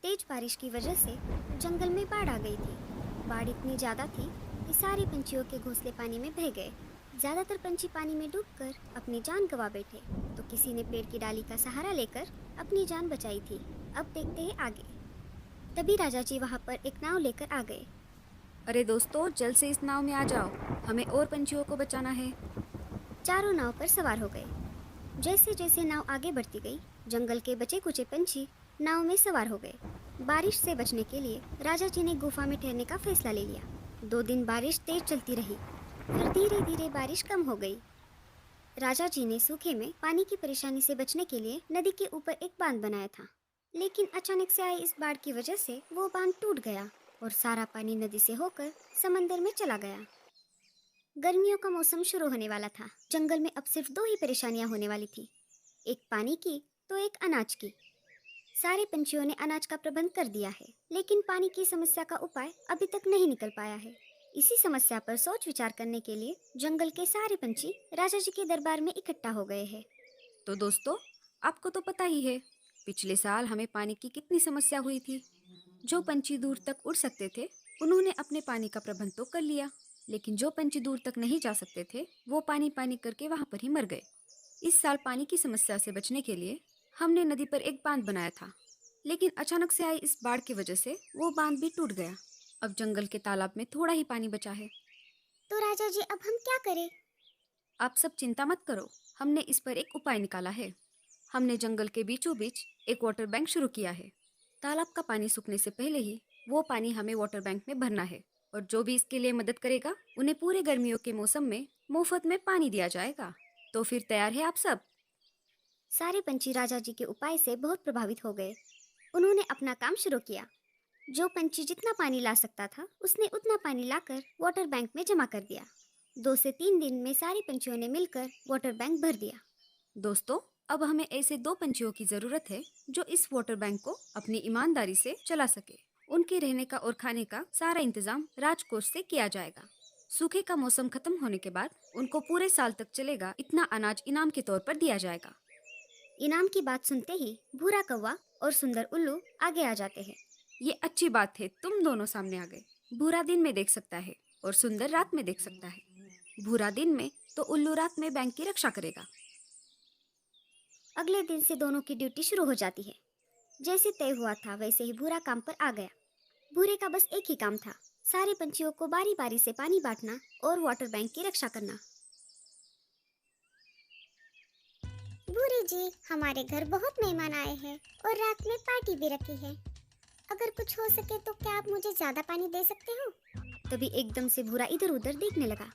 तेज बारिश की वजह से जंगल में बाढ़ आ गई थी। बाढ़ इतनी ज्यादा थी कि सारे पंछियों के घोंसले पानी में बह गए। ज्यादातर पंछी पानी में डूबकर अपनी जान गंवा बैठे, तो किसी ने पेड़ की डाली का सहारा लेकर अपनी जान बचाई थी। अब देखते हैं आगे। तभी राजा जी वहाँ पर एक नाव लेकर आ गए। अरे दोस्तों, जल्द से इस नाव में आ जाओ, हमें और पंछियों को बचाना है। चारों नाव पर सवार हो गए। जैसे जैसे नाव आगे बढ़ती गई, जंगल के बचे कुचे पंछी नाव में सवार हो गए। बारिश से बचने के लिए राजा जी ने गुफा में ठहरने का फैसला ले लिया। 2 दिन बारिश तेज चलती रही, फिर धीरे धीरे बारिश कम हो गई। राजा जी ने सूखे में पानी की परेशानी से बचने के लिए नदी के ऊपर एक बांध बनाया था, लेकिन अचानक से आई इस बाढ़ की वजह से वो बांध टूट गया और सारा पानी नदी से होकर समंदर में चला गया। गर्मियों का मौसम शुरू होने वाला था। जंगल में अब सिर्फ 2 ही परेशानियां होने वाली थी, एक पानी की तो एक अनाज की। सारे पंछियों ने अनाज का प्रबंध कर दिया है, लेकिन पानी की समस्या का उपाय अभी तक नहीं निकल पाया है। इसी समस्या पर सोच विचार करने के लिए जंगल के सारे पंछी राजा जी के दरबार में इकट्ठा हो गए हैं। तो दोस्तों, आपको तो पता ही है, पिछले साल हमें पानी की कितनी समस्या हुई थी। जो पंछी दूर तक उड़ सकते थे, उन्होंने अपने पानी का प्रबंध तो कर लिया, लेकिन जो पंछी दूर तक नहीं जा सकते थे, वो पानी पानी करके वहां पर ही मर गए। इस साल पानी की समस्या से बचने के लिए हमने नदी पर एक बांध बनाया था, लेकिन अचानक से आई इस बाढ़ की वजह से वो बांध भी टूट गया। अब जंगल के तालाब में थोड़ा ही पानी बचा है। तो राजा जी, अब हम क्या करें? आप सब चिंता मत करो, हमने इस पर एक उपाय निकाला है। हमने जंगल के बीचों बीच एक वाटर बैंक शुरू किया है। तालाब का पानी सूखने से पहले ही वो पानी हमें वाटर बैंक में भरना है, और जो भी इसके लिए मदद करेगा उन्हें पूरे गर्मियों के मौसम में मुफ्त में पानी दिया जाएगा। तो फिर तैयार है आप सब? सारे पंछी राजा जी के उपाय से बहुत प्रभावित हो गए। उन्होंने अपना काम शुरू किया। जो पंछी जितना पानी ला सकता था, उसने उतना पानी लाकर वाटर बैंक में जमा कर दिया। 2 से 3 दिन में सारे पंछियों ने मिलकर वाटर बैंक भर दिया। दोस्तों, अब हमें ऐसे 2 पंछियों की जरूरत है जो इस वाटर बैंक को अपनी ईमानदारी से चला सके। उनके रहने का और खाने का सारा इंतजाम राजकोष से किया जाएगा। सूखे का मौसम खत्म होने के बाद उनको पूरे साल तक चलेगा इतना अनाज इनाम के तौर पर दिया जाएगा। इनाम की बात सुनते ही भूरा कौवा और सुंदर उल्लू आगे आ जाते हैं। ये अच्छी बात है, तुम दोनों सामने आ गए। भूरा दिन में देख सकता है और सुंदर रात में देख सकता है। भूरा दिन में तो उल्लू रात में बैंक की रक्षा करेगा। अगले दिन से दोनों की ड्यूटी शुरू हो जाती है। जैसे तय हुआ था वैसे ही भूरा काम पर आ गया। भूरे का बस एक ही काम था, सारे पंछियों को बारी बारी से पानी बांटना और वाटर बैंक की रक्षा करना। भूरे जी, हमारे घर बहुत मेहमान आए हैं और रात में पार्टी भी रखी है। अगर कुछ हो सके तो क्या आप मुझे ज्यादा पानी दे सकते हो? तभी एकदम से भूरा इधर उधर देखने लगा।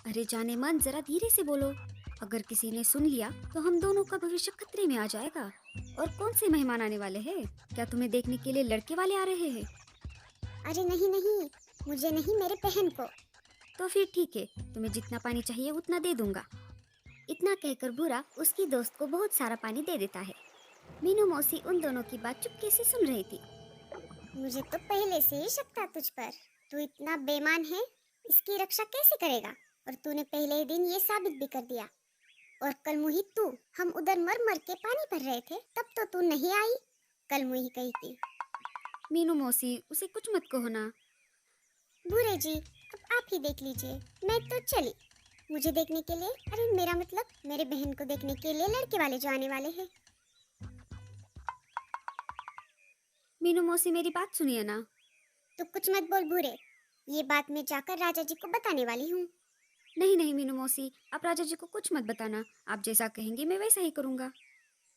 अरे जाने मन, जरा धीरे से बोलो। अगर किसी ने सुन लिया तो हम दोनों का भविष्य खतरे में आ जाएगा। और कौन से मेहमान आने वाले हैं? क्या तुम्हें देखने के लिए लड़के वाले आ रहे हैं? अरे नहीं नहीं, मुझे नहीं, मेरे बहन को। तो फिर ठीक है, तुम्हें जितना पानी चाहिए उतना दे दूंगा। इतना कहकर भूरा उसकी दोस्त को बहुत सारा पानी दे देता है। मीनू मौसी उन दोनों की बात चुपके से सुन रही थी। मुझे तो पहले से ही शक था तुझ पर। तू इतना बेईमान है, इसकी रक्षा कैसे करेगा? और तूने पहले ही दिन ये साबित भी कर दिया। और कल मुही तू, हम उधर मर मर के पानी भर रहे थे, तब तो तू नहीं आई। कल मुही कही थी। मीनू मौसी, उसे कुछ मत कहो ना। भूरे जी, अब आप ही देख लीजिए, मैं तो चली। मुझे देखने के लिए, अरे मेरा मतलब मेरे बहन को देखने के लिए लड़के वाले जो आने वाले हैं। मीनू मौसी, मेरी बात सुनिए ना। तो कुछ मत बोल भूरे, ये बात मैं जाकर राजा जी को बताने वाली हूँ। नहीं नहीं मीनू मौसी, आप राजा जी को कुछ मत बताना। आप जैसा कहेंगे मैं वैसा ही करूँगा।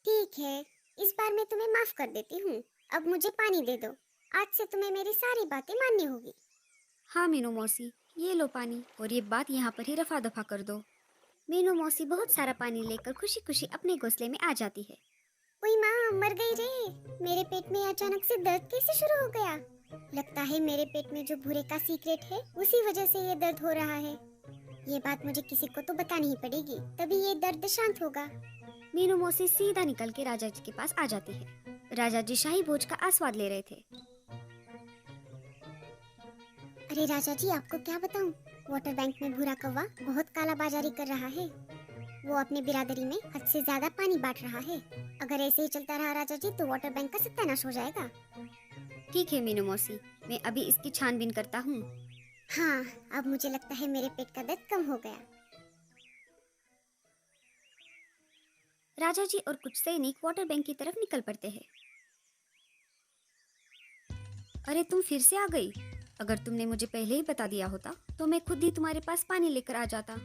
ठीक है, इस बार मैं तुम्हें माफ कर देती हूँ। अब मुझे पानी दे दो। आज से तुम्हें मेरी सारी बातें माननी होगी। हाँ मीनू मौसी, ये लो पानी, और ये बात यहाँ पर ही रफा दफा कर दो। मीनू मौसी बहुत सारा पानी लेकर खुशी खुशी अपने घोंसले में आ जाती है। ओई माँ, मर गई रे। मेरे पेट में अचानक से दर्द कैसे शुरू हो गया? लगता है मेरे पेट में जो भूरे का सीक्रेट है, उसी वजह से ये दर्द हो रहा है। ये बात मुझे किसी को तो बतानी ही पड़ेगी, तभी ये दर्द शांत होगा। मीनू मौसी सीधा निकल के राजा जी के पास आ जाती है। राजा जी शाही भोज का आस्वाद ले रहे थे। अरे राजा जी, आपको क्या बताऊं, वाटर बैंक में भूरा कौवा बहुत काला बाजारी कर रहा है। वो अपने बिरादरी में हद से ज्यादा पानी बांट रहा है। अगर ऐसे ही चलता रहा राजा जी तो वाटर बैंक का सत्यानाश हो जाएगा। ठीक है मीनू मौसी, मैं अभी इसकी छानबीन करता हूँ। हाँ, अब मुझे लगता है मेरे पेट का दर्द कम हो गया। राजा जी और कुछ सैनिक वाटर बैंक की तरफ निकल पड़ते हैं। अरे तुम फिर से आ गई। अगर तुमने मुझे पहले ही बता दिया होता तो मैं खुद ही तुम्हारे पास पानी लेकर आ जाता।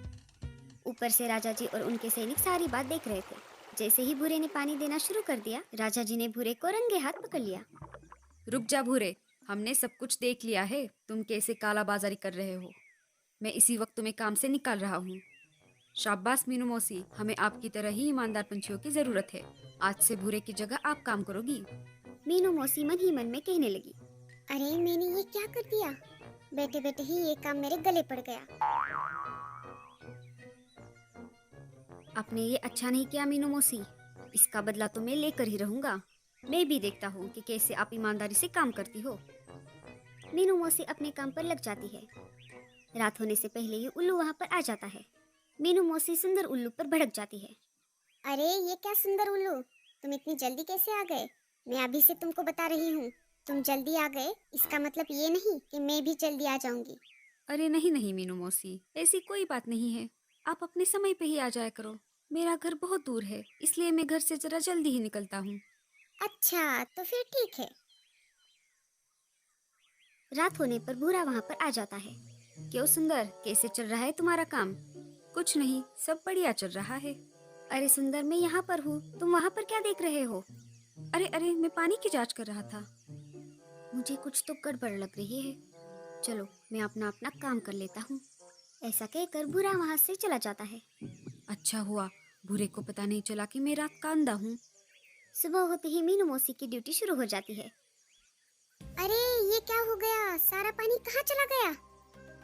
ऊपर से राजा जी और उनके सैनिक सारी बात देख रहे थे। जैसे ही भूरे ने पानी देना शुरू कर दिया, राजा जी ने भूरे को रंगे हाथ पकड़ लिया। रुक जा भूरे, हमने सब कुछ देख लिया है। तुम कैसे कालाबाजारी कर रहे हो। मैं इसी वक्त तुम्हें काम से निकाल रहा हूँ। शाबाश मीनू मौसी, हमें आपकी तरह ही ईमानदार पंछियों की जरूरत है। आज से भूरे की जगह आप काम करोगी। मीनू मौसी मन ही मन में कहने लगी। अरे मैंने ये क्या कर दिया? बैठे बैठे ही ये काम मेरे गले पड़ गया। आपने ये अच्छा नहीं किया मीनू मौसी, इसका बदला तो मैं लेकर ही रहूंगा। मैं भी देखता हूँ कि कैसे आप ईमानदारी से काम करती हो। मीनू मौसी अपने काम पर लग जाती है। रात होने से पहले ही उल्लू वहाँ पर आ जाता है। मीनू मौसी सुंदर उल्लू पर भड़क जाती है। अरे ये क्या सुंदर उल्लू, तुम इतनी जल्दी कैसे आ गए? मैं अभी से तुमको बता रही हूँ, तुम जल्दी आ गए इसका मतलब ये नहीं कि मैं भी जल्दी आ जाऊंगी। अरे नहीं नहीं मीनू मौसी, ऐसी कोई बात नहीं है। आप अपने समय पे ही आ जाया करो। मेरा घर बहुत दूर है, इसलिए मैं घर से जरा जल्दी ही निकलता हूँ। अच्छा तो फिर ठीक है। रात होने पर भूरा वहाँ पर आ जाता है। क्यों सुंदर, कैसे चल रहा है तुम्हारा काम? कुछ नहीं, सब बढ़िया चल रहा है। अरे सुंदर, मैं यहाँ पर हूँ, तुम वहाँ पर क्या देख रहे हो? अरे अरे, मैं पानी की जांच कर रहा था। मुझे कुछ तो गड़बड़ लग रही है। चलो मैं अपना अपना काम कर लेता हूँ। ऐसा कहकर भूरा वहाँ से चला जाता है। अच्छा हुआ भूरे को पता नहीं चला कि मैं रात का अंधा हूँ। सुबह होते ही मीनू मौसी की ड्यूटी शुरू हो जाती है। अरे ये क्या हो गया, सारा पानी कहाँ चला गया?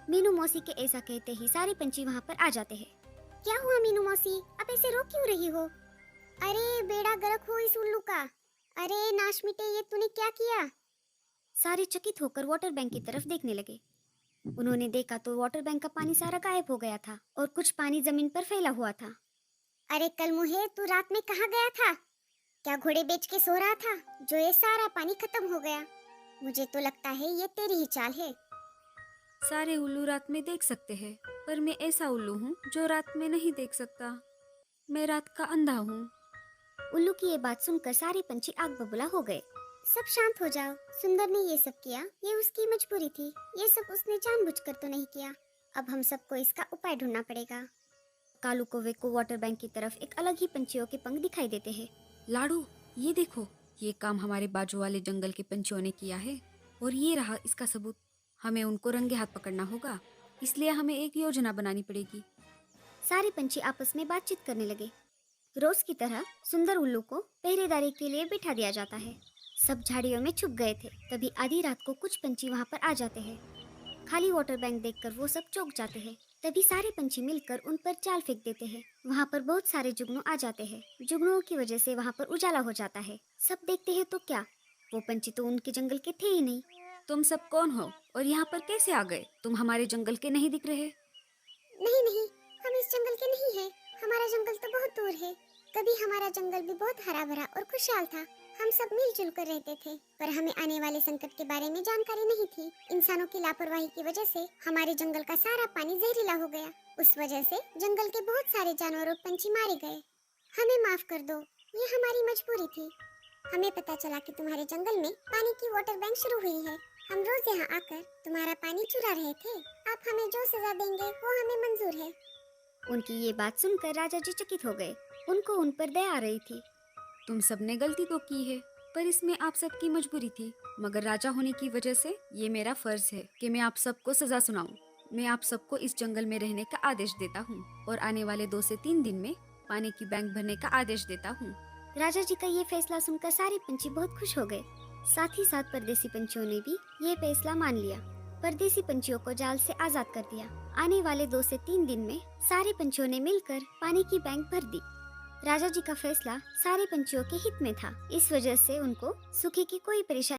मीनू मौसी के ऐसा कहते ही सारे पंछी वहाँ पर आ जाते हैं। क्या हुआ मीनू मौसी, आप ऐसे रो क्यों रही हो? अरे बेड़ा गर्क हो इस उल्लू का। अरे नाश मिटे, ये तूने क्या किया? सारे चकित होकर वाटर बैंक की तरफ देखने लगे। उन्होंने देखा तो वाटर बैंक का पानी सारा गायब हो गया था और कुछ पानी जमीन पर फैला हुआ था। अरे कल मुहे, तू रात में कहाँ गया था? क्या घोड़े बेच के सो रहा था जो ये सारा पानी खत्म हो गया? मुझे तो लगता है ये तेरी ही चाल है। सारे उल्लू रात में देख सकते हैं, पर मैं ऐसा उल्लू हूँ जो रात में नहीं देख सकता। मैं रात का अंधा हूँ। उल्लू की ये बात सुनकर सारे पंछी आग बबूला हो गए। सब शांत हो जाओ, सुंदर ने ये सब किया, ये उसकी मजबूरी थी। ये सब उसने जानबूझकर तो नहीं किया। अब हम सबको इसका उपाय ढूंढना पड़ेगा। कालू कौवे को वाटर बैंक की तरफ एक अलग ही पंछियों के पंख दिखाई देते हैं। लाडू, ये देखो, ये काम हमारे बाजू वाले जंगल के पंछियों ने किया है और ये रहा इसका सबूत। हमें उनको रंगे हाथ पकड़ना होगा, इसलिए हमें एक योजना बनानी पड़ेगी। सारे पंछी आपस में बातचीत करने लगे। रोज की तरह सुंदर उल्लू को पहरेदारी के लिए बिठा दिया जाता है। सब झाड़ियों में छुप गए थे। तभी आधी रात को कुछ पंछी वहाँ पर आ जाते हैं। खाली वाटर बैंक देखकर वो सब चौंक जाते हैं। तभी सारे पंछी मिलकर उन पर जाल फेंक देते हैं। वहाँ पर बहुत सारे जुगनू आ जाते हैं। जुगनुओं की वजह से वहाँ पर उजाला हो जाता है। सब देखते हैं तो क्या, वो पंछी तो उनके जंगल के थे ही नहीं। तुम सब कौन हो और यहाँ पर कैसे आ गए? तुम हमारे जंगल के नहीं दिख रहे। नहीं नहीं, हम इस जंगल के नहीं हैं। हमारा जंगल तो बहुत दूर है। कभी हमारा जंगल भी बहुत हरा भरा और खुशहाल था। हम सब मिलजुल कर रहते थे, पर हमें आने वाले संकट के बारे में जानकारी नहीं थी। इंसानों की लापरवाही की वजह से हमारे जंगल का सारा पानी जहरीला हो गया। उस वजह से जंगल के बहुत सारे जानवर और पंछी मारे गए। हमें माफ कर दो, ये हमारी मजबूरी थी। हमें पता चला कि तुम्हारे जंगल में पानी की वाटर बैंक शुरू हुई है। हम रोज यहाँ आकर तुम्हारा पानी चुरा रहे थे। आप हमें जो सजा देंगे वो हमें मंजूर है। उनकी ये बात सुनकर राजा जी चकित हो गए। उनको उन पर दया आ रही थी। तुम सबने गलती तो की है, पर इसमें आप सबकी मजबूरी थी। मगर राजा होने की वजह से ये मेरा फर्ज है कि मैं आप सबको सजा सुनाऊं। मैं आप सबको इस जंगल में रहने का आदेश देता हूँ और आने वाले 2 से 3 दिन में पानी की बैंक भरने का आदेश देता हूँ। राजा जी का ये फैसला सुनकर सारे पंछी बहुत खुश हो गए। साथ ही साथ परदेसी पंछियों ने भी ये फैसला मान लिया। परदेसी पंछियों को जाल से आजाद कर दिया। आने वाले 2 से 3 दिन में सारे पंछियों ने मिलकर पानी की बैंक भर दी। राजा जी का फैसला सारे पंछियों के हित में था। इस वजह से उनको सूखे की कोई परेशानी